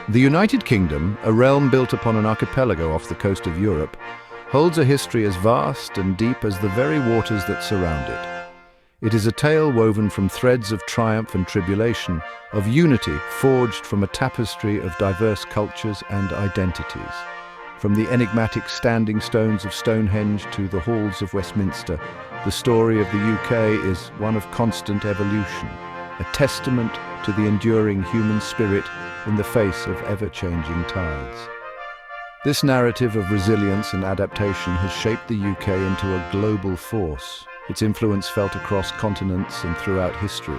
The United Kingdom, a realm built upon an archipelago off the coast of Europe, holds a history as vast and deep as the very waters that surround it. It is a tale woven from threads of triumph and tribulation, of unity forged from a tapestry of diverse cultures and identities. From the enigmatic standing stones of Stonehenge to the halls of Westminster, the story of the UK is one of constant evolution, a testament to the enduring human spirit in the face of ever-changing tides. This narrative of resilience and adaptation has shaped the UK into a global force, its influence felt across continents and throughout history.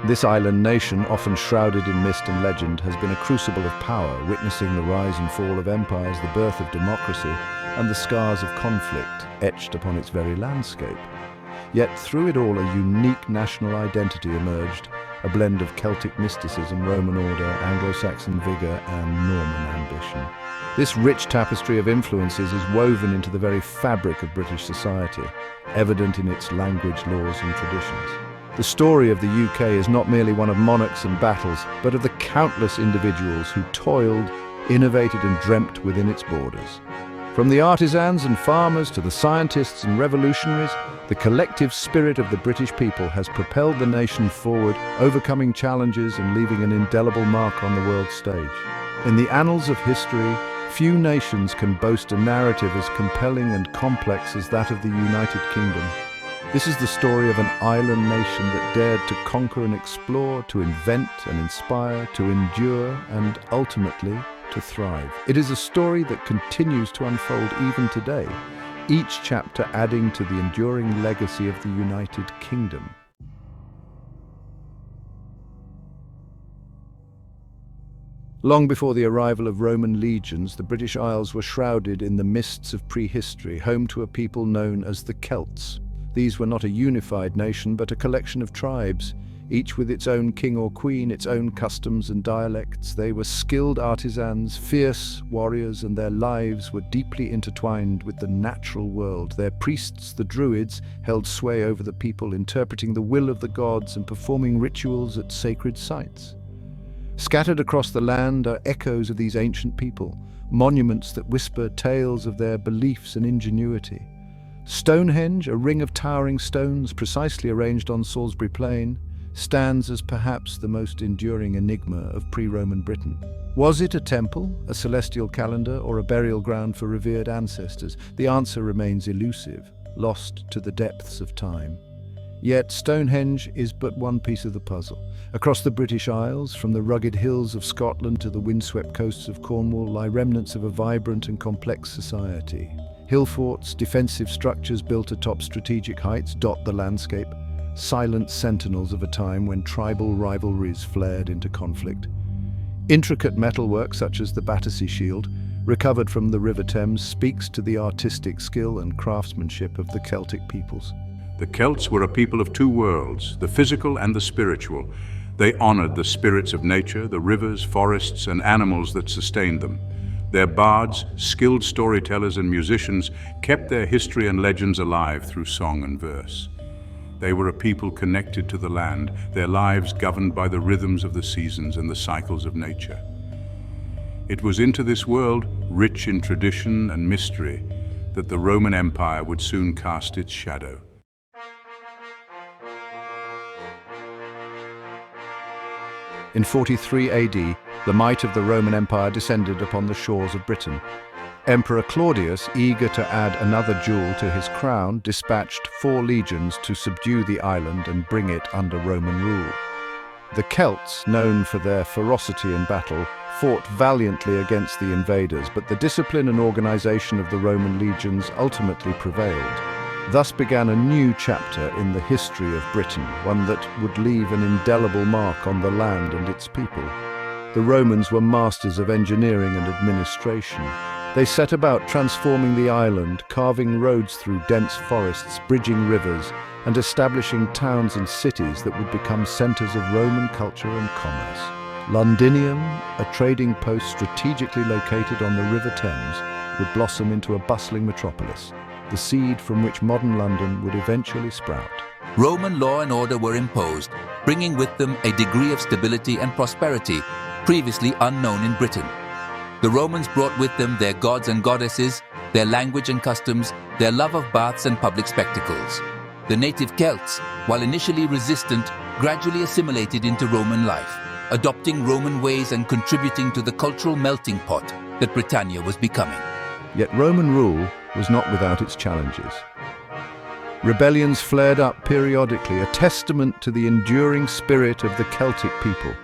This island nation, often shrouded in mist and legend, has been a crucible of power, witnessing the rise and fall of empires, the birth of democracy, and the scars of conflict etched upon its very landscape. Yet through it all, a unique national identity emerged, a blend of Celtic mysticism, Roman order, Anglo-Saxon vigour, and Norman ambition. This rich tapestry of influences is woven into the very fabric of British society, evident in its language, laws, and traditions. The story of the UK is not merely one of monarchs and battles, but of the countless individuals who toiled, innovated, and dreamt within its borders. From the artisans and farmers to the scientists and revolutionaries, the collective spirit of the British people has propelled the nation forward, overcoming challenges and leaving an indelible mark on the world stage. In the annals of history, few nations can boast a narrative as compelling and complex as that of the United Kingdom. This is the story of an island nation that dared to conquer and explore, to invent and inspire, to endure, and ultimately to thrive. It is a story that continues to unfold even today, each chapter adding to the enduring legacy of the United Kingdom. Long before the arrival of Roman legions, the British Isles were shrouded in the mists of prehistory, home to a people known as the Celts. These were not a unified nation, but a collection of tribes, each with its own king or queen, its own customs and dialects. They were skilled artisans, fierce warriors, and their lives were deeply intertwined with the natural world. Their priests, the Druids, held sway over the people, interpreting the will of the gods and performing rituals at sacred sites. Scattered across the land are echoes of these ancient people, monuments that whisper tales of their beliefs and ingenuity. Stonehenge, a ring of towering stones precisely arranged on Salisbury Plain, stands as perhaps the most enduring enigma of pre-Roman Britain. Was it a temple, a celestial calendar, or a burial ground for revered ancestors? The answer remains elusive, lost to the depths of time. Yet Stonehenge is but one piece of the puzzle. Across the British Isles, from the rugged hills of Scotland to the windswept coasts of Cornwall, lie remnants of a vibrant and complex society. Hill forts, defensive structures built atop strategic heights dot the landscape, silent sentinels of a time when tribal rivalries flared into conflict. Intricate metalwork such as the Battersea Shield, recovered from the River Thames, speaks to the artistic skill and craftsmanship of the Celtic peoples. The Celts were a people of two worlds, the physical and the spiritual. They honored the spirits of nature, the rivers, forests, and animals that sustained them. Their bards, skilled storytellers and musicians, kept their history and legends alive through song and verse. They were a people connected to the land, their lives governed by the rhythms of the seasons and the cycles of nature. It was into this world, rich in tradition and mystery, that the Roman Empire would soon cast its shadow. In 43 AD, the might of the Roman Empire descended upon the shores of Britain. Emperor Claudius, eager to add another jewel to his crown, dispatched 4 legions to subdue the island and bring it under Roman rule. The Celts, known for their ferocity in battle, fought valiantly against the invaders, but the discipline and organization of the Roman legions ultimately prevailed. Thus began a new chapter in the history of Britain, one that would leave an indelible mark on the land and its people. The Romans were masters of engineering and administration. They set about transforming the island, carving roads through dense forests, bridging rivers, and establishing towns and cities that would become centers of Roman culture and commerce. Londinium, a trading post strategically located on the River Thames, would blossom into a bustling metropolis, the seed from which modern London would eventually sprout. Roman law and order were imposed, bringing with them a degree of stability and prosperity previously unknown in Britain. The Romans brought with them their gods and goddesses, their language and customs, their love of baths and public spectacles. The native Celts, while initially resistant, gradually assimilated into Roman life, adopting Roman ways and contributing to the cultural melting pot that Britannia was becoming. Yet Roman rule was not without its challenges. Rebellions flared up periodically, a testament to the enduring spirit of the Celtic people.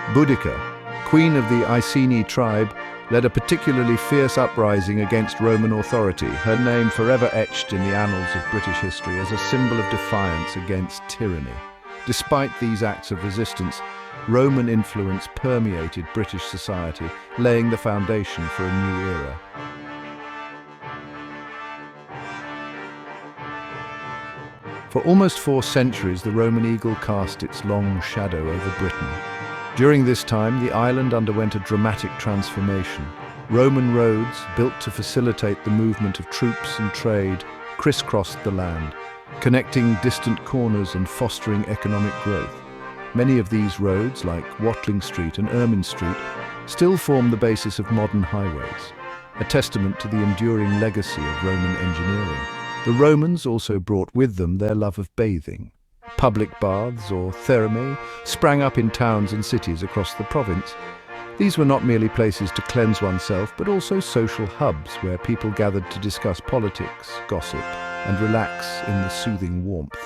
Boudica, queen of the Iceni tribe, led a particularly fierce uprising against Roman authority, her name forever etched in the annals of British history as a symbol of defiance against tyranny. Despite these acts of resistance, Roman influence permeated British society, laying the foundation for a new era. For almost 4 centuries, the Roman eagle cast its long shadow over Britain. During this time, the island underwent a dramatic transformation. Roman roads, built to facilitate the movement of troops and trade, crisscrossed the land, connecting distant corners and fostering economic growth. Many of these roads, like Watling Street and Ermine Street, still form the basis of modern highways, a testament to the enduring legacy of Roman engineering. The Romans also brought with them their love of bathing. Public baths, or thermae, sprang up in towns and cities across the province. These were not merely places to cleanse oneself, but also social hubs where people gathered to discuss politics, gossip, and relax in the soothing warmth.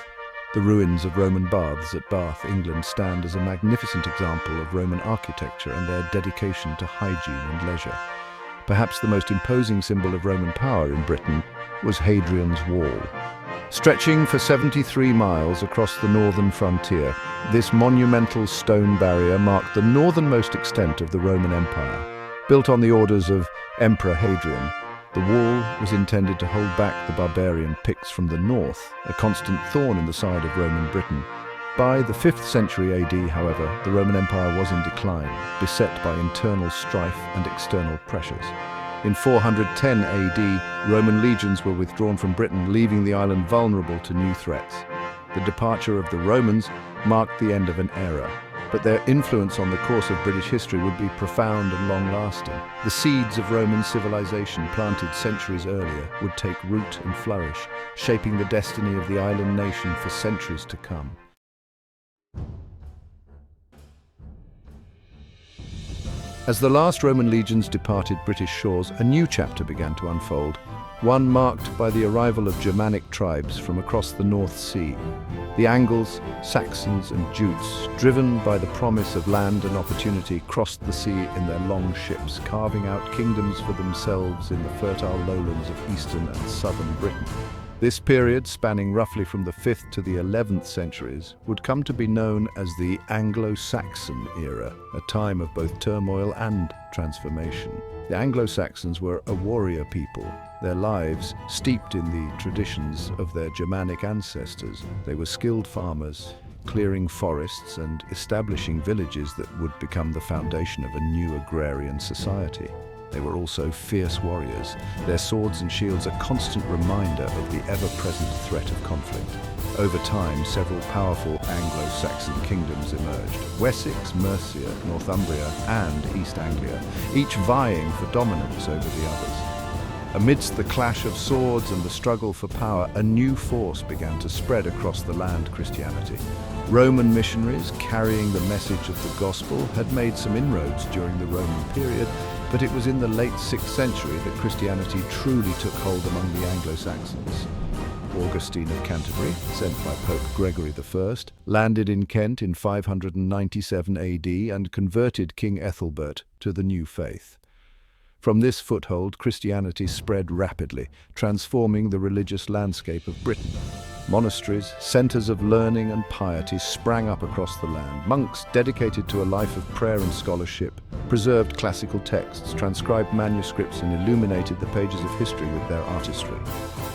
The ruins of Roman baths at Bath, England, stand as a magnificent example of Roman architecture and their dedication to hygiene and leisure. Perhaps the most imposing symbol of Roman power in Britain was Hadrian's Wall. Stretching for 73 miles across the northern frontier, this monumental stone barrier marked the northernmost extent of the Roman Empire. Built on the orders of Emperor Hadrian, the wall was intended to hold back the barbarian Picts from the north, a constant thorn in the side of Roman Britain. By the 5th century AD, however, the Roman Empire was in decline, beset by internal strife and external pressures. In 410 AD, Roman legions were withdrawn from Britain, leaving the island vulnerable to new threats. The departure of the Romans marked the end of an era, but their influence on the course of British history would be profound and long-lasting. The seeds of Roman civilization planted centuries earlier would take root and flourish, shaping the destiny of the island nation for centuries to come. As the last Roman legions departed British shores, a new chapter began to unfold, one marked by the arrival of Germanic tribes from across the North Sea. The Angles, Saxons and Jutes, driven by the promise of land and opportunity, crossed the sea in their long ships, carving out kingdoms for themselves in the fertile lowlands of eastern and southern Britain. This period, spanning roughly from the 5th to the 11th centuries, would come to be known as the Anglo-Saxon era, a time of both turmoil and transformation. The Anglo-Saxons were a warrior people, their lives steeped in the traditions of their Germanic ancestors. They were skilled farmers, clearing forests and establishing villages that would become the foundation of a new agrarian society. They were also fierce warriors, their swords and shields a constant reminder of the ever-present threat of conflict. Over time, several powerful Anglo-Saxon kingdoms emerged: Wessex, Mercia, Northumbria, and East Anglia, each vying for dominance over the others. Amidst the clash of swords and the struggle for power, a new force began to spread across the land: Christianity. Roman missionaries carrying the message of the gospel had made some inroads during the Roman period, but it was in the late 6th century that Christianity truly took hold among the Anglo-Saxons. Augustine of Canterbury, sent by Pope Gregory I, landed in Kent in 597 AD and converted King Ethelbert to the new faith. From this foothold, Christianity spread rapidly, transforming the religious landscape of Britain. Monasteries, centers of learning and piety sprang up across the land. Monks dedicated to a life of prayer and scholarship preserved classical texts, transcribed manuscripts, and illuminated the pages of history with their artistry.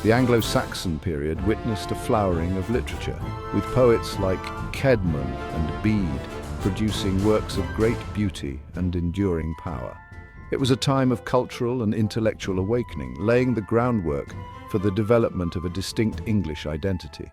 The Anglo-Saxon period witnessed a flowering of literature, with poets like Cædmon and Bede producing works of great beauty and enduring power. It was a time of cultural and intellectual awakening, laying the groundwork for the development of a distinct English identity.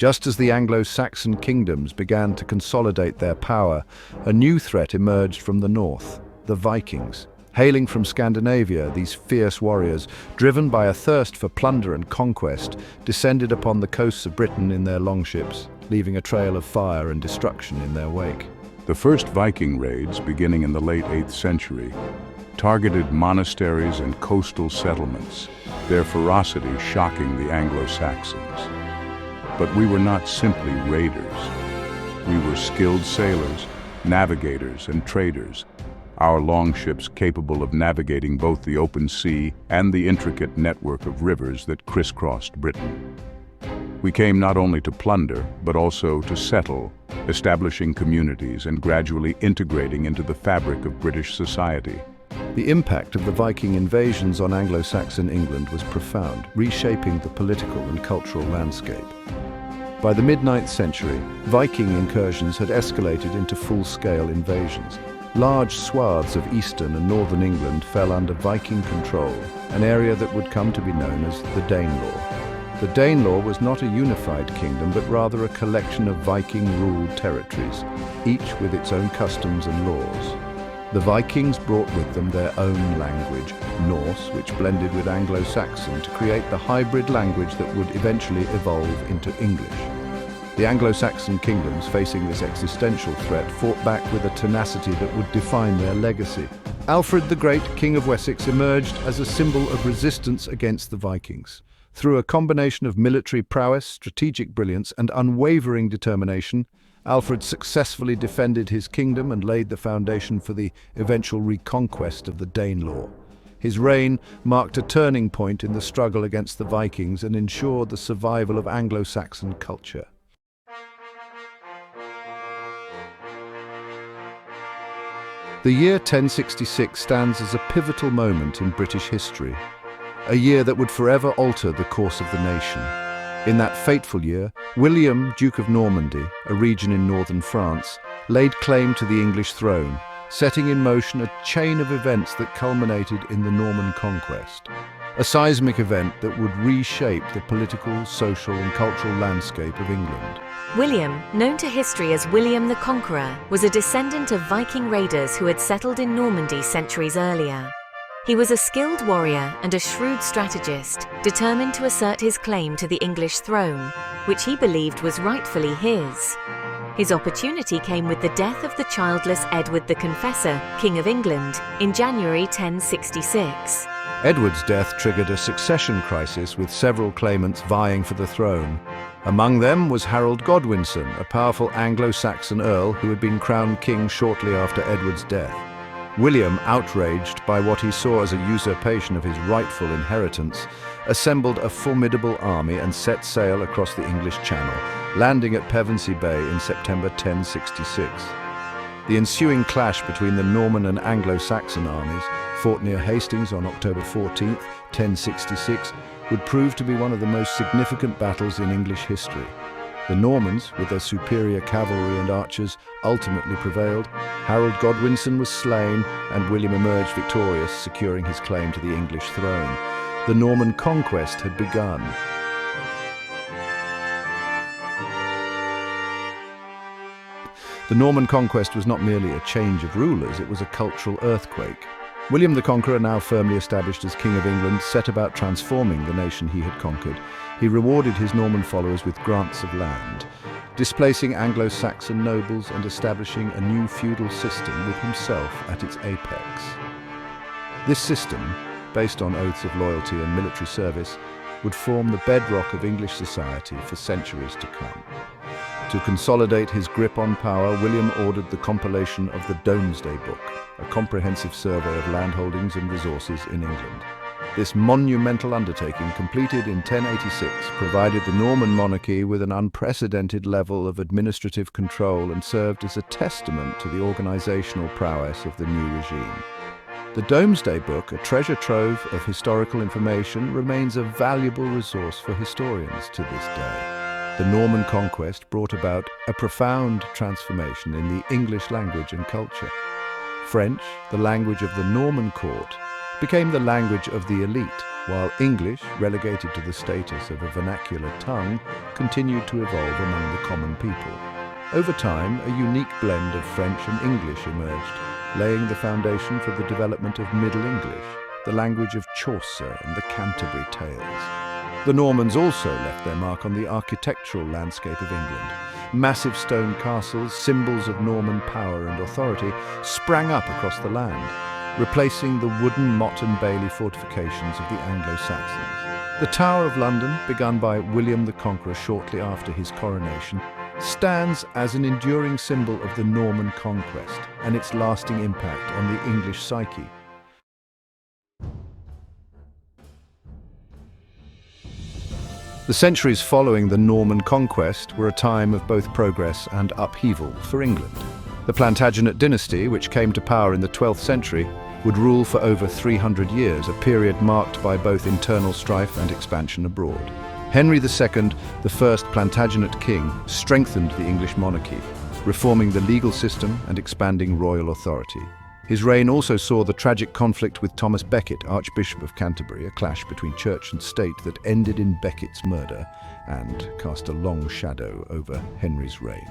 Just as the Anglo-Saxon kingdoms began to consolidate their power, a new threat emerged from the north, the Vikings. Hailing from Scandinavia, these fierce warriors, driven by a thirst for plunder and conquest, descended upon the coasts of Britain in their longships, leaving a trail of fire and destruction in their wake. The first Viking raids, beginning in the late 8th century, targeted monasteries and coastal settlements, their ferocity shocking the Anglo-Saxons. But we were not simply raiders. We were skilled sailors, navigators, and traders, our longships capable of navigating both the open sea and the intricate network of rivers that crisscrossed Britain. We came not only to plunder, but also to settle, establishing communities and gradually integrating into the fabric of British society. The impact of the Viking invasions on Anglo-Saxon England was profound, reshaping the political and cultural landscape. By the mid-9th century, Viking incursions had escalated into full-scale invasions. Large swaths of eastern and northern England fell under Viking control, an area that would come to be known as the Danelaw. The Danelaw was not a unified kingdom, but rather a collection of Viking-ruled territories, each with its own customs and laws. The Vikings brought with them their own language, Norse, which blended with Anglo-Saxon to create the hybrid language that would eventually evolve into English. The Anglo-Saxon kingdoms, facing this existential threat, fought back with a tenacity that would define their legacy. Alfred the Great, King of Wessex, emerged as a symbol of resistance against the Vikings. Through a combination of military prowess, strategic brilliance, and unwavering determination, Alfred successfully defended his kingdom and laid the foundation for the eventual reconquest of the Danelaw. His reign marked a turning point in the struggle against the Vikings and ensured the survival of Anglo-Saxon culture. The year 1066 stands as a pivotal moment in British history, a year that would forever alter the course of the nation. In that fateful year, William, Duke of Normandy, a region in northern France, laid claim to the English throne, setting in motion a chain of events that culminated in the Norman conquest. A seismic event that would reshape the political, social, and cultural landscape of England. William, known to history as William the Conqueror, was a descendant of Viking raiders who had settled in Normandy centuries earlier. He was a skilled warrior and a shrewd strategist, determined to assert his claim to the English throne, which he believed was rightfully his. His opportunity came with the death of the childless Edward the Confessor, King of England, in January 1066. Edward's death triggered a succession crisis with several claimants vying for the throne. Among them was Harold Godwinson, a powerful Anglo-Saxon earl who had been crowned king shortly after Edward's death. William, outraged by what he saw as a usurpation of his rightful inheritance, assembled a formidable army and set sail across the English Channel, landing at Pevensey Bay in September 1066. The ensuing clash between the Norman and Anglo-Saxon armies, fought near Hastings on October 14, 1066, would prove to be one of the most significant battles in English history. The Normans, with their superior cavalry and archers, ultimately prevailed. Harold Godwinson was slain, and William emerged victorious, securing his claim to the English throne. The Norman conquest had begun. The Norman conquest was not merely a change of rulers, it was a cultural earthquake. William the Conqueror, now firmly established as King of England, set about transforming the nation he had conquered. He rewarded his Norman followers with grants of land, displacing Anglo-Saxon nobles and establishing a new feudal system with himself at its apex. This system, based on oaths of loyalty and military service, would form the bedrock of English society for centuries to come. To consolidate his grip on power, William ordered the compilation of the Domesday Book, a comprehensive survey of landholdings and resources in England. This monumental undertaking, completed in 1086, provided the Norman monarchy with an unprecedented level of administrative control and served as a testament to the organizational prowess of the new regime. The Domesday Book, a treasure trove of historical information, remains a valuable resource for historians to this day. The Norman conquest brought about a profound transformation in the English language and culture. French, the language of the Norman court, became the language of the elite, while English, relegated to the status of a vernacular tongue, continued to evolve among the common people. Over time, a unique blend of French and English emerged, laying the foundation for the development of Middle English, the language of Chaucer and the Canterbury Tales. The Normans also left their mark on the architectural landscape of England. Massive stone castles, symbols of Norman power and authority, sprang up across the land, replacing the wooden Motte and Bailey fortifications of the Anglo-Saxons. The Tower of London, begun by William the Conqueror shortly after his coronation, stands as an enduring symbol of the Norman conquest and its lasting impact on the English psyche. The centuries following the Norman conquest were a time of both progress and upheaval for England. The Plantagenet dynasty, which came to power in the 12th century, would rule for over 300 years, a period marked by both internal strife and expansion abroad. Henry II, the first Plantagenet king, strengthened the English monarchy, reforming the legal system and expanding royal authority. His reign also saw the tragic conflict with Thomas Becket, Archbishop of Canterbury, a clash between church and state that ended in Becket's murder and cast a long shadow over Henry's reign.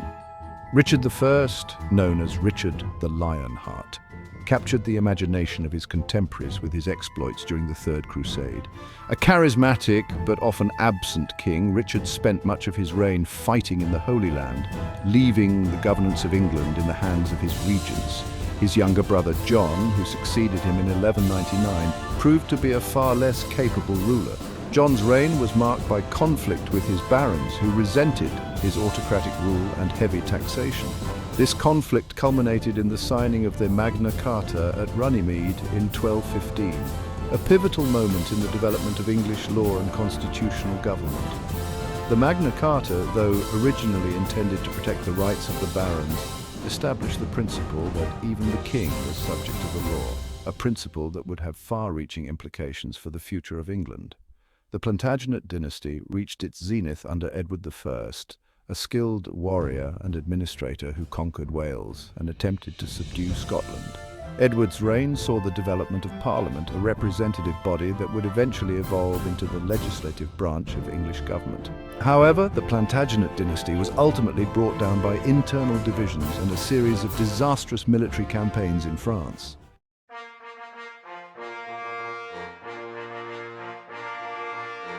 Richard I, known as Richard the Lionheart, captured the imagination of his contemporaries with his exploits during the Third Crusade. A charismatic but often absent king, Richard spent much of his reign fighting in the Holy Land, leaving the governance of England in the hands of his regents. His younger brother John, who succeeded him in 1199, proved to be a far less capable ruler. John's reign was marked by conflict with his barons, who resented his autocratic rule and heavy taxation. This conflict culminated in the signing of the Magna Carta at Runnymede in 1215, a pivotal moment in the development of English law and constitutional government. The Magna Carta, though originally intended to protect the rights of the barons, established the principle that even the king was subject to the law, a principle that would have far-reaching implications for the future of England. The Plantagenet dynasty reached its zenith under Edward I, a skilled warrior and administrator who conquered Wales and attempted to subdue Scotland. Edward's reign saw the development of Parliament, a representative body that would eventually evolve into the legislative branch of English government. However, the Plantagenet dynasty was ultimately brought down by internal divisions and a series of disastrous military campaigns in France.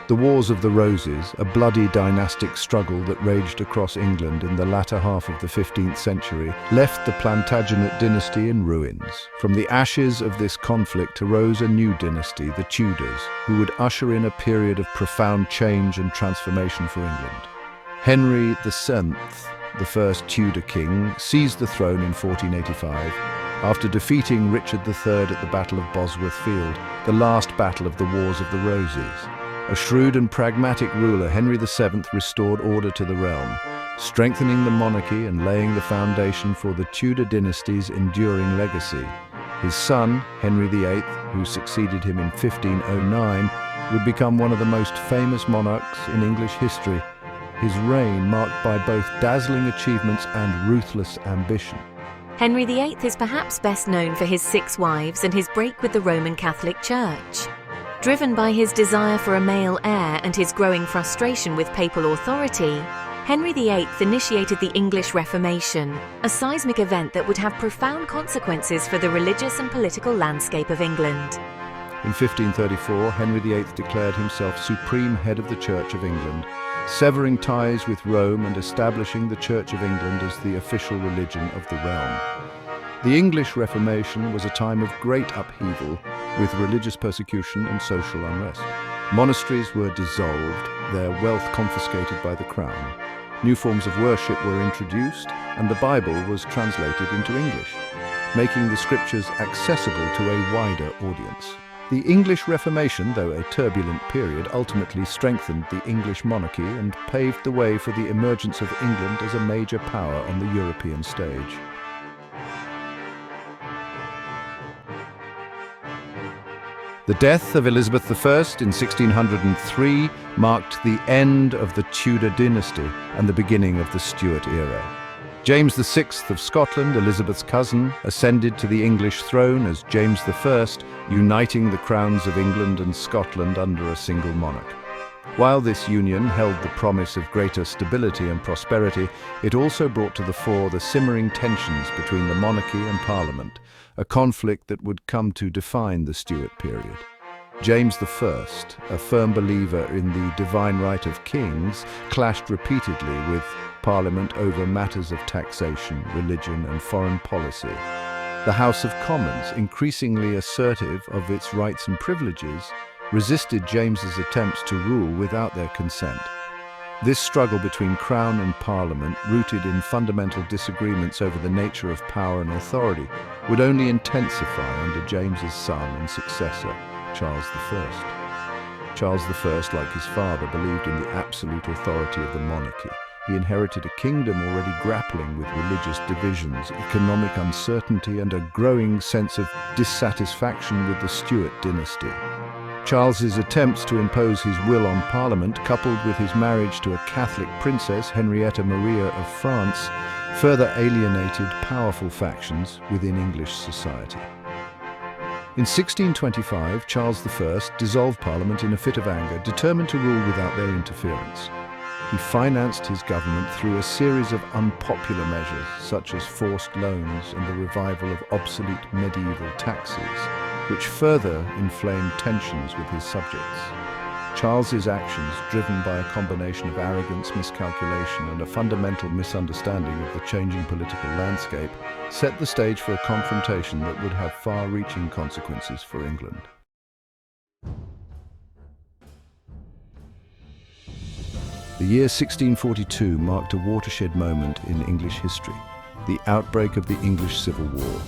The Wars of the Roses, a bloody dynastic struggle that raged across England in the latter half of the 15th century, left the Plantagenet dynasty in ruins. From the ashes of this conflict arose a new dynasty, the Tudors, who would usher in a period of profound change and transformation for England. Henry VII, the first Tudor king, seized the throne in 1485, after defeating Richard III at the Battle of Bosworth Field, the last battle of the Wars of the Roses. A shrewd and pragmatic ruler, Henry VII restored order to the realm, strengthening the monarchy and laying the foundation for the Tudor dynasty's enduring legacy. His son, Henry VIII, who succeeded him in 1509, would become one of the most famous monarchs in English history, his reign marked by both dazzling achievements and ruthless ambition. Henry VIII is perhaps best known for his 6 wives and his break with the Roman Catholic Church. Driven by his desire for a male heir and his growing frustration with papal authority, Henry VIII initiated the English Reformation, a seismic event that would have profound consequences for the religious and political landscape of England. In 1534, Henry VIII declared himself supreme head of the Church of England, severing ties with Rome and establishing the Church of England as the official religion of the realm. The English Reformation was a time of great upheaval, with religious persecution and social unrest. Monasteries were dissolved, their wealth confiscated by the crown. New forms of worship were introduced, and the Bible was translated into English, making the scriptures accessible to a wider audience. The English Reformation, though a turbulent period, ultimately strengthened the English monarchy and paved the way for the emergence of England as a major power on the European stage. The death of Elizabeth I in 1603 marked the end of the Tudor dynasty and the beginning of the Stuart era. James VI of Scotland, Elizabeth's cousin, ascended to the English throne as James I, uniting the crowns of England and Scotland under a single monarch. While this union held the promise of greater stability and prosperity, it also brought to the fore the simmering tensions between the monarchy and Parliament, a conflict that would come to define the Stuart period. James I, a firm believer in the divine right of kings, clashed repeatedly with Parliament over matters of taxation, religion and foreign policy. The House of Commons, increasingly assertive of its rights and privileges, resisted James's attempts to rule without their consent. This struggle between Crown and Parliament, rooted in fundamental disagreements over the nature of power and authority, would only intensify under James's son and successor, Charles I. Charles I, like his father, believed in the absolute authority of the monarchy. He inherited a kingdom already grappling with religious divisions, economic uncertainty, and a growing sense of dissatisfaction with the Stuart dynasty. Charles's attempts to impose his will on Parliament, coupled with his marriage to a Catholic princess, Henrietta Maria of France, further alienated powerful factions within English society. In 1625, Charles I dissolved Parliament in a fit of anger, determined to rule without their interference. He financed his government through a series of unpopular measures, such as forced loans and the revival of obsolete medieval taxes, which further inflamed tensions with his subjects. Charles's actions, driven by a combination of arrogance, miscalculation, and a fundamental misunderstanding of the changing political landscape, set the stage for a confrontation that would have far-reaching consequences for England. The year 1642 marked a watershed moment in English history, the outbreak of the English Civil War.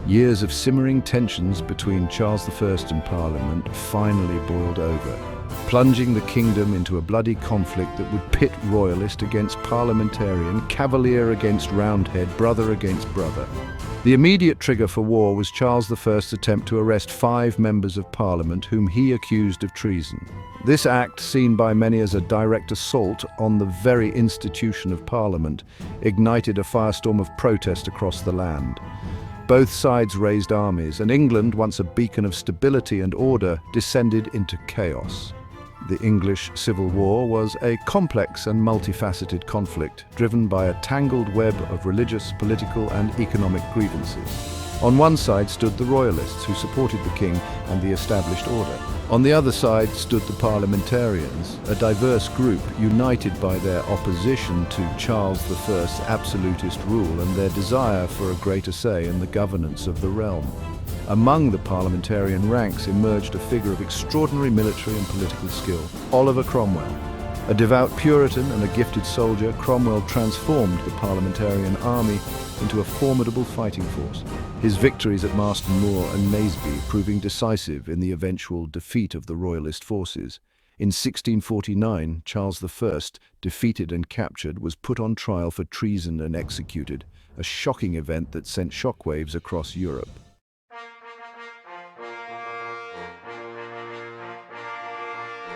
Years of simmering tensions between Charles I and Parliament finally boiled over, plunging the kingdom into a bloody conflict that would pit royalist against parliamentarian, cavalier against roundhead, brother against brother. The immediate trigger for war was Charles I's attempt to arrest 5 members of Parliament whom he accused of treason. This act, seen by many as a direct assault on the very institution of Parliament, ignited a firestorm of protest across the land. Both sides raised armies, and England, once a beacon of stability and order, descended into chaos. The English Civil War was a complex and multifaceted conflict, driven by a tangled web of religious, political, and economic grievances. On one side stood the royalists, who supported the king and the established order. On the other side stood the parliamentarians, a diverse group united by their opposition to Charles I's absolutist rule and their desire for a greater say in the governance of the realm. Among the parliamentarian ranks emerged a figure of extraordinary military and political skill, Oliver Cromwell. A devout Puritan and a gifted soldier, Cromwell transformed the parliamentarian army into a formidable fighting force, his victories at Marston Moor and Naseby proving decisive in the eventual defeat of the royalist forces. In 1649, Charles I, defeated and captured, was put on trial for treason and executed, a shocking event that sent shockwaves across Europe.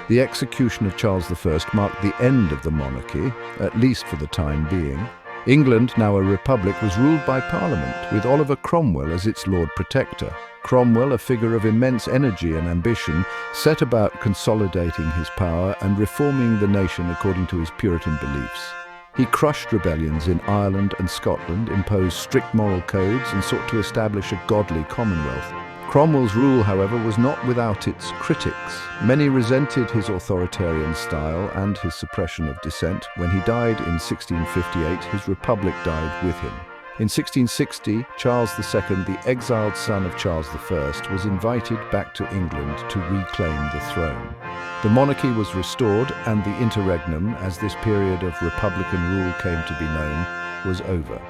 The execution of Charles I marked the end of the monarchy, at least for the time being. England, now a republic, was ruled by Parliament, with Oliver Cromwell as its Lord Protector. Cromwell, a figure of immense energy and ambition, set about consolidating his power and reforming the nation according to his Puritan beliefs. He crushed rebellions in Ireland and Scotland, imposed strict moral codes, and sought to establish a godly commonwealth. Cromwell's rule, however, was not without its critics. Many resented his authoritarian style and his suppression of dissent. When he died in 1658, his republic died with him. In 1660, Charles II, the exiled son of Charles I, was invited back to England to reclaim the throne. The monarchy was restored, and the interregnum, as this period of republican rule came to be known, was over.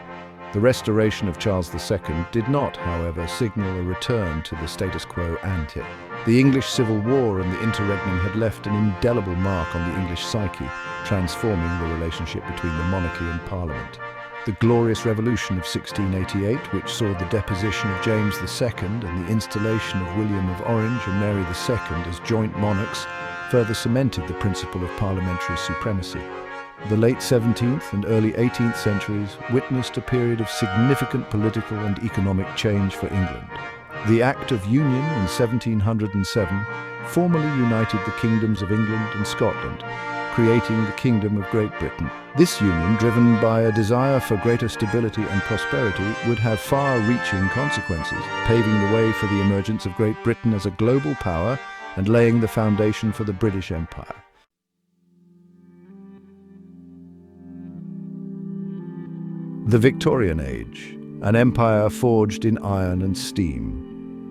The restoration of Charles II did not, however, signal a return to the status quo ante. The English Civil War and the interregnum had left an indelible mark on the English psyche, transforming the relationship between the monarchy and Parliament. The Glorious Revolution of 1688, which saw the deposition of James II and the installation of William of Orange and Mary II as joint monarchs, further cemented the principle of parliamentary supremacy. The late 17th and early 18th centuries witnessed a period of significant political and economic change for England. The Act of Union in 1707 formally united the kingdoms of England and Scotland, creating the Kingdom of Great Britain. This union, driven by a desire for greater stability and prosperity, would have far-reaching consequences, paving the way for the emergence of Great Britain as a global power and laying the foundation for the British Empire. The Victorian Age, an empire forged in iron and steam.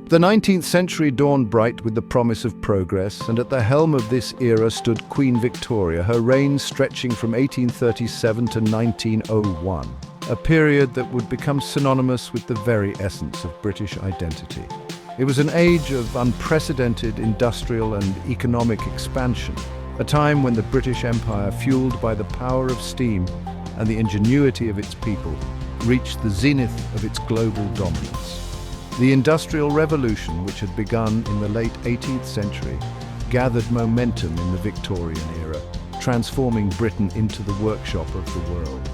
The 19th century dawned bright with the promise of progress, and at the helm of this era stood Queen Victoria, her reign stretching from 1837 to 1901, a period that would become synonymous with the very essence of British identity. It was an age of unprecedented industrial and economic expansion, a time when the British Empire, fueled by the power of steam and the ingenuity of its people, reached the zenith of its global dominance. The Industrial Revolution, which had begun in the late 18th century, gathered momentum in the Victorian era, transforming Britain into the workshop of the world.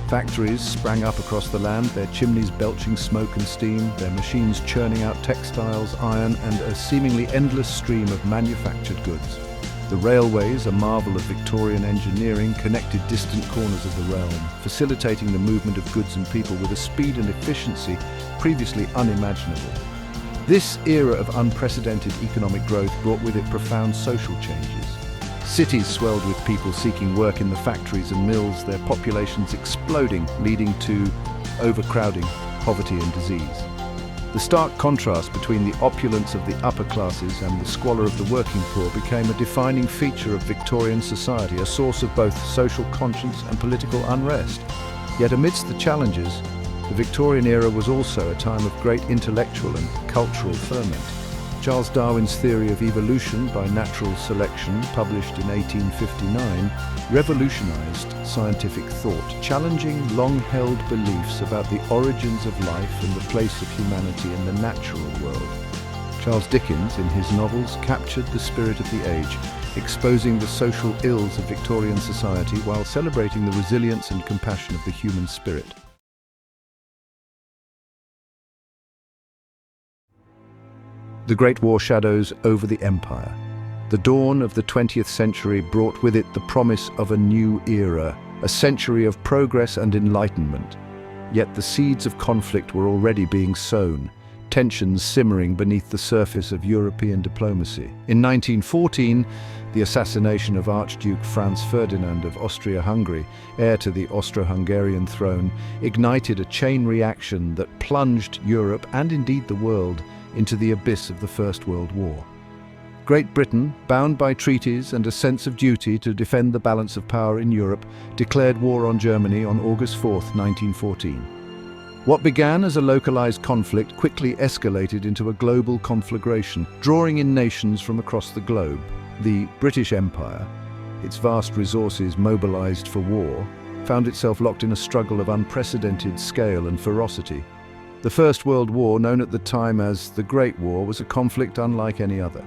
Factories sprang up across the land, their chimneys belching smoke and steam, their machines churning out textiles, iron, and a seemingly endless stream of manufactured goods. The railways, a marvel of Victorian engineering, connected distant corners of the realm, facilitating the movement of goods and people with a speed and efficiency previously unimaginable. This era of unprecedented economic growth brought with it profound social changes. Cities swelled with people seeking work in the factories and mills, their populations exploding, leading to overcrowding, poverty and disease. The stark contrast between the opulence of the upper classes and the squalor of the working poor became a defining feature of Victorian society, a source of both social conscience and political unrest. Yet amidst the challenges, the Victorian era was also a time of great intellectual and cultural ferment. Charles Darwin's theory of evolution by natural selection, published in 1859, revolutionized scientific thought, challenging long-held beliefs about the origins of life and the place of humanity in the natural world. Charles Dickens, in his novels, captured the spirit of the age, exposing the social ills of Victorian society while celebrating the resilience and compassion of the human spirit. The Great War shadows over the empire. The dawn of the 20th century brought with it the promise of a new era, a century of progress and enlightenment. Yet the seeds of conflict were already being sown, tensions simmering beneath the surface of European diplomacy. In 1914, the assassination of Archduke Franz Ferdinand of Austria-Hungary, heir to the Austro-Hungarian throne, ignited a chain reaction that plunged Europe, and indeed the world, into the abyss of the First World War. Great Britain, bound by treaties and a sense of duty to defend the balance of power in Europe, declared war on Germany on August 4, 1914. What began as a localized conflict quickly escalated into a global conflagration, drawing in nations from across the globe. The British Empire, its vast resources mobilized for war, found itself locked in a struggle of unprecedented scale and ferocity. The First World War, known at the time as the Great War, was a conflict unlike any other.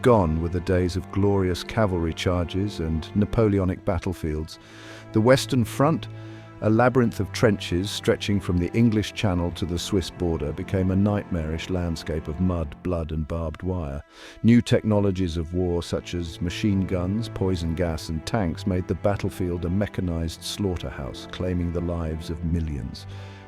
Gone were the days of glorious cavalry charges and Napoleonic battlefields. The Western Front, a labyrinth of trenches stretching from the English Channel to the Swiss border, became a nightmarish landscape of mud, blood and barbed wire. New technologies of war such as machine guns, poison gas and tanks made the battlefield a mechanized slaughterhouse, claiming the lives of millions.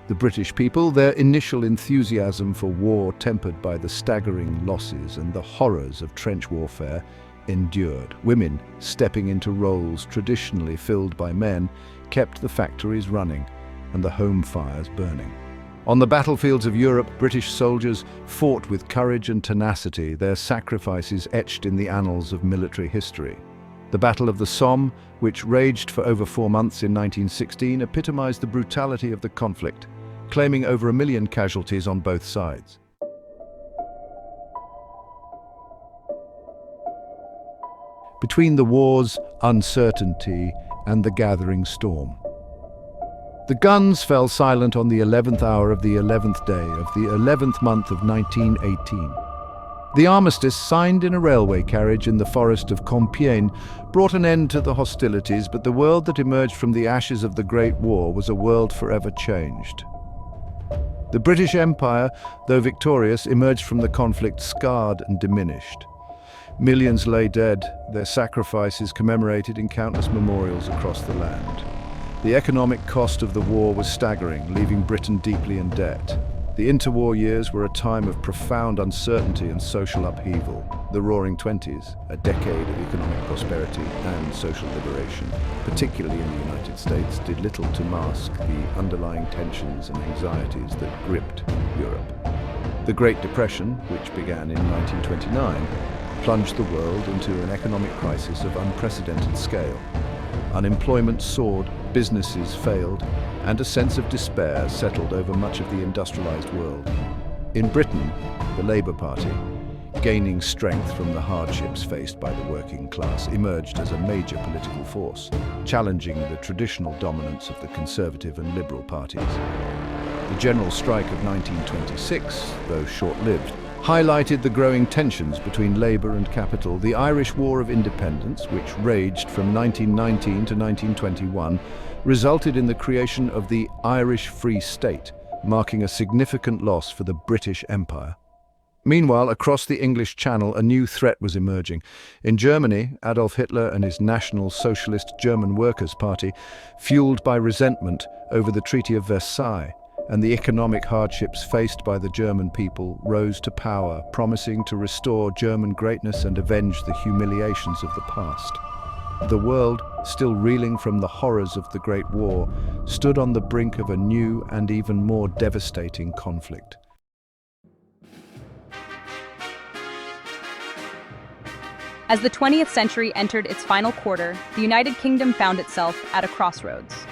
The British people, their initial enthusiasm for war tempered by the staggering losses and the horrors of trench warfare, endured. Women, stepping into roles traditionally filled by men, kept the factories running and the home fires burning. On the battlefields of Europe, British soldiers fought with courage and tenacity, their sacrifices etched in the annals of military history. The Battle of the Somme, which raged for over 4 months in 1916, epitomized the brutality of the conflict, claiming over 1 million casualties on both sides. Between the wars, uncertainty, and the gathering storm. The guns fell silent on the 11th hour of the 11th day of the 11th month of 1918. The armistice, signed in a railway carriage in the forest of Compiègne, brought an end to the hostilities, but the world that emerged from the ashes of the Great War was a world forever changed. The British Empire, though victorious, emerged from the conflict scarred and diminished. Millions lay dead, their sacrifices commemorated in countless memorials across the land. The economic cost of the war was staggering, leaving Britain deeply in debt. The interwar years were a time of profound uncertainty and social upheaval. The Roaring Twenties, a decade of economic prosperity and social liberation, particularly in the United States, did little to mask the underlying tensions and anxieties that gripped Europe. The Great Depression, which began in 1929, plunged the world into an economic crisis of unprecedented scale. Unemployment soared, businesses failed, and a sense of despair settled over much of the industrialized world. In Britain, the Labour Party, gaining strength from the hardships faced by the working class, emerged as a major political force, challenging the traditional dominance of the Conservative and Liberal parties. The General Strike of 1926, though short-lived, highlighted the growing tensions between Labour and capital. The Irish War of Independence, which raged from 1919 to 1921, resulted in the creation of the Irish Free State, marking a significant loss for the British Empire. Meanwhile, across the English Channel, a new threat was emerging. In Germany, Adolf Hitler and his National Socialist German Workers' Party, fueled by resentment over the Treaty of Versailles and the economic hardships faced by the German people, rose to power, promising to restore German greatness and avenge the humiliations of the past. The world, still reeling from the horrors of the Great War, stood on the brink of a new and even more devastating conflict. As the 20th century entered its final quarter, the United Kingdom found itself at a crossroads.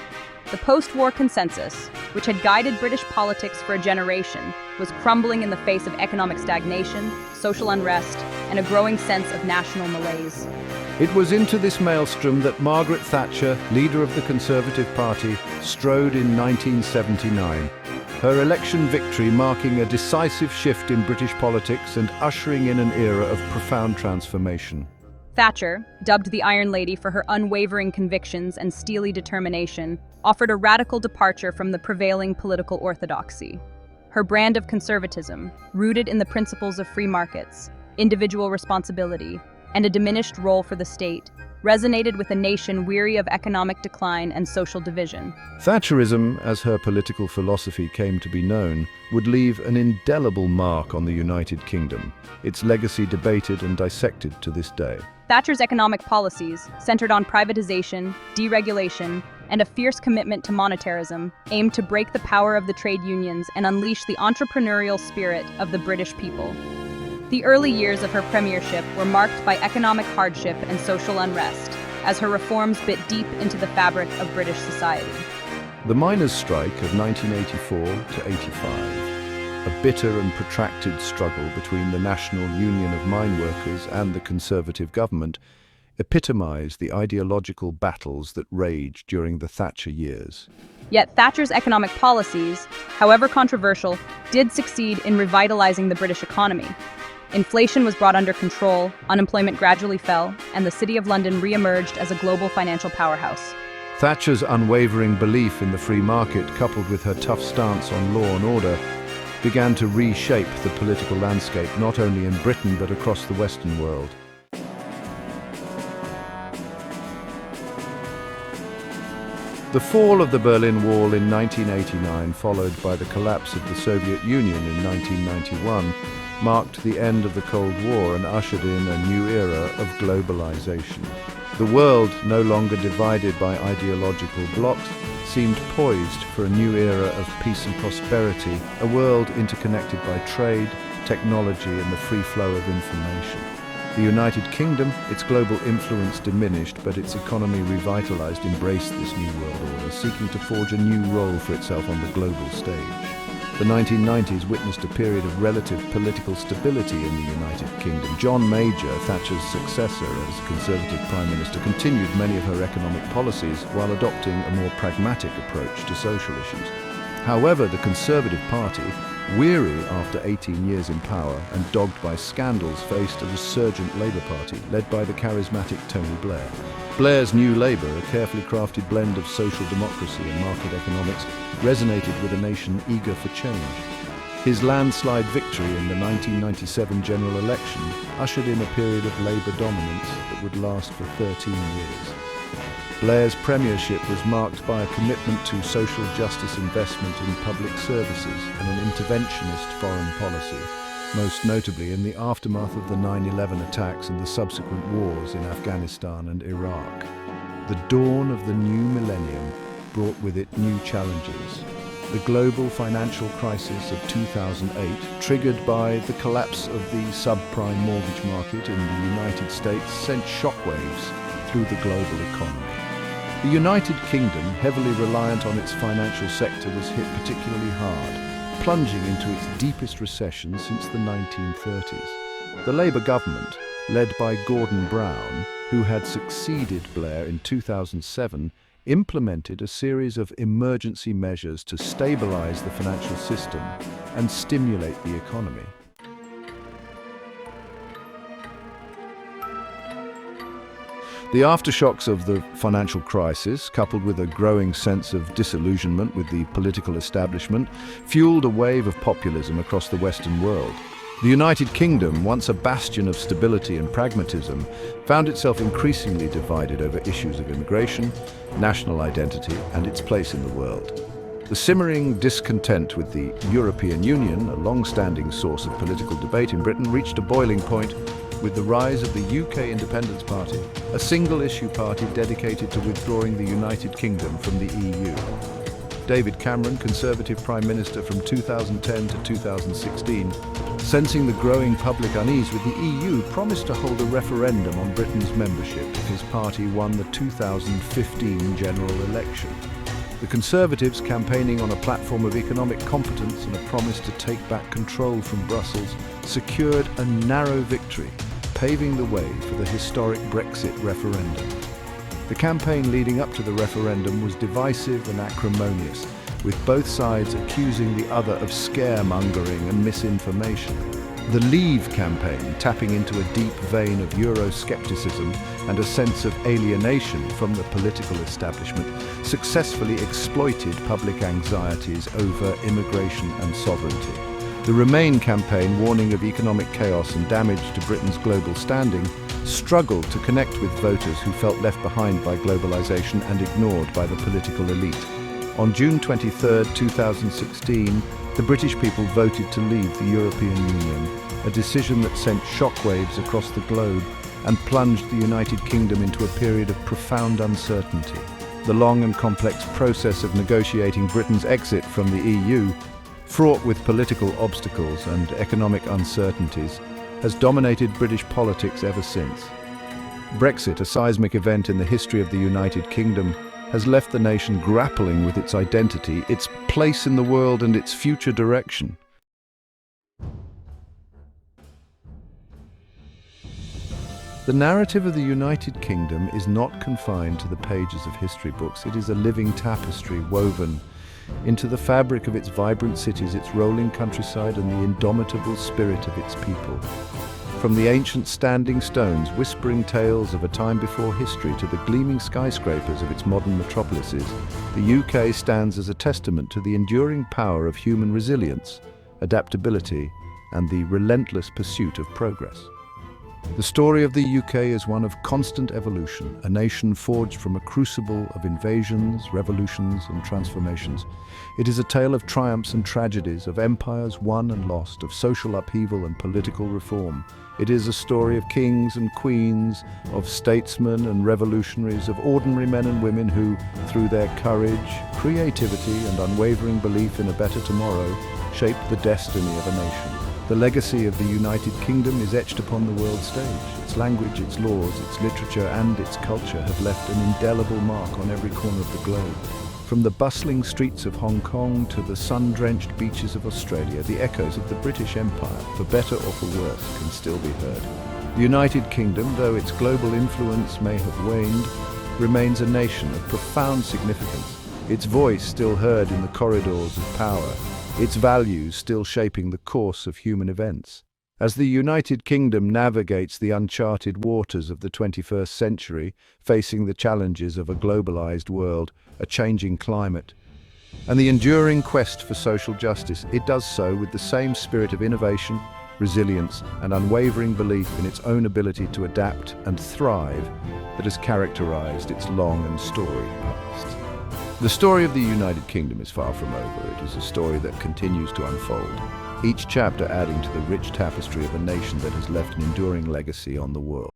The post-war consensus, which had guided British politics for a generation, was crumbling in the face of economic stagnation, social unrest, and a growing sense of national malaise. It was into this maelstrom that Margaret Thatcher, leader of the Conservative Party, strode in 1979. Her election victory marking a decisive shift in British politics and ushering in an era of profound transformation. Thatcher, dubbed the Iron Lady for her unwavering convictions and steely determination, offered a radical departure from the prevailing political orthodoxy. Her brand of conservatism, rooted in the principles of free markets, individual responsibility, and a diminished role for the state, resonated with a nation weary of economic decline and social division. Thatcherism, as her political philosophy came to be known, would leave an indelible mark on the United Kingdom, its legacy debated and dissected to this day. Thatcher's economic policies, centered on privatization, deregulation, and a fierce commitment to monetarism, aimed to break the power of the trade unions and unleash the entrepreneurial spirit of the British people. The early years of her premiership were marked by economic hardship and social unrest, as her reforms bit deep into the fabric of British society. The miners' strike of 1984 to 85, a bitter and protracted struggle between the National Union of Mine Workers and the Conservative government, epitomized the ideological battles that raged during the Thatcher years. Yet Thatcher's economic policies, however controversial, did succeed in revitalizing the British economy. Inflation was brought under control, unemployment gradually fell, and the City of London re-emerged as a global financial powerhouse. Thatcher's unwavering belief in the free market, coupled with her tough stance on law and order, began to reshape the political landscape not only in Britain but across the Western world. The fall of the Berlin Wall in 1989, followed by the collapse of the Soviet Union in 1991, marked the end of the Cold War and ushered in a new era of globalization. The world, no longer divided by ideological blocs, seemed poised for a new era of peace and prosperity, a world interconnected by trade, technology, and the free flow of information. The United Kingdom, its global influence diminished, but its economy revitalized, embraced this new world order, seeking to forge a new role for itself on the global stage. The 1990s witnessed a period of relative political stability in the United Kingdom. John Major, Thatcher's successor as Conservative Prime Minister, continued many of her economic policies while adopting a more pragmatic approach to social issues. However, the Conservative Party, Weary after 18 years in power and dogged by scandals, faced a resurgent Labour Party led by the charismatic Tony Blair. Blair's New Labour, a carefully crafted blend of social democracy and market economics, resonated with a nation eager for change. His landslide victory in the 1997 general election ushered in a period of Labour dominance that would last for 13 years. Blair's premiership was marked by a commitment to social justice investment in public services and an interventionist foreign policy, most notably in the aftermath of the 9/11 attacks and the subsequent wars in Afghanistan and Iraq. The dawn of the new millennium brought with it new challenges. The global financial crisis of 2008, triggered by the collapse of the subprime mortgage market in the United States, sent shockwaves through the global economy. The United Kingdom, heavily reliant on its financial sector, was hit particularly hard, plunging into its deepest recession since the 1930s. The Labour government, led by Gordon Brown, who had succeeded Blair in 2007, implemented a series of emergency measures to stabilise the financial system and stimulate the economy. The aftershocks of the financial crisis, coupled with a growing sense of disillusionment with the political establishment, fueled a wave of populism across the Western world. The United Kingdom, once a bastion of stability and pragmatism, found itself increasingly divided over issues of immigration, national identity, and its place in the world. The simmering discontent with the European Union, a long-standing source of political debate in Britain, reached a boiling point with the rise of the UK Independence Party, a single-issue party dedicated to withdrawing the United Kingdom from the EU. David Cameron, Conservative Prime Minister from 2010 to 2016, sensing the growing public unease with the EU, promised to hold a referendum on Britain's membership if his party won the 2015 general election. The Conservatives, campaigning on a platform of economic competence and a promise to take back control from Brussels, secured a narrow victory, paving the way for the historic Brexit referendum. The campaign leading up to the referendum was divisive and acrimonious, with both sides accusing the other of scaremongering and misinformation. The Leave campaign, tapping into a deep vein of Euroscepticism and a sense of alienation from the political establishment, successfully exploited public anxieties over immigration and sovereignty. The Remain campaign, warning of economic chaos and damage to Britain's global standing, struggled to connect with voters who felt left behind by globalization and ignored by the political elite. On June 23, 2016, the British people voted to leave the European Union, a decision that sent shockwaves across the globe and plunged the United Kingdom into a period of profound uncertainty. The long and complex process of negotiating Britain's exit from the EU, fraught with political obstacles and economic uncertainties, has dominated British politics ever since. Brexit, a seismic event in the history of the United Kingdom, has left the nation grappling with its identity, its place in the world, and its future direction. The narrative of the United Kingdom is not confined to the pages of history books. It is a living tapestry woven into the fabric of its vibrant cities, its rolling countryside, and the indomitable spirit of its people. From the ancient standing stones, whispering tales of a time before history, to the gleaming skyscrapers of its modern metropolises, the UK stands as a testament to the enduring power of human resilience, adaptability, and the relentless pursuit of progress. The story of the UK is one of constant evolution, a nation forged from a crucible of invasions, revolutions, and transformations. It is a tale of triumphs and tragedies, of empires won and lost, of social upheaval and political reform. It is a story of kings and queens, of statesmen and revolutionaries, of ordinary men and women who, through their courage, creativity, and unwavering belief in a better tomorrow, shaped the destiny of a nation. The legacy of the United Kingdom is etched upon the world stage. Its language, its laws, its literature, and its culture have left an indelible mark on every corner of the globe. From the bustling streets of Hong Kong to the sun-drenched beaches of Australia, the echoes of the British Empire, for better or for worse, can still be heard. The United Kingdom, though its global influence may have waned, remains a nation of profound significance. Its voice still heard in the corridors of power, its values still shaping the course of human events. As the United Kingdom navigates the uncharted waters of the 21st century, facing the challenges of a globalized world, a changing climate, and the enduring quest for social justice, it does so with the same spirit of innovation, resilience, and unwavering belief in its own ability to adapt and thrive that has characterized its long and storied past. The story of the United Kingdom is far from over. It is a story that continues to unfold, each chapter adding to the rich tapestry of a nation that has left an enduring legacy on the world.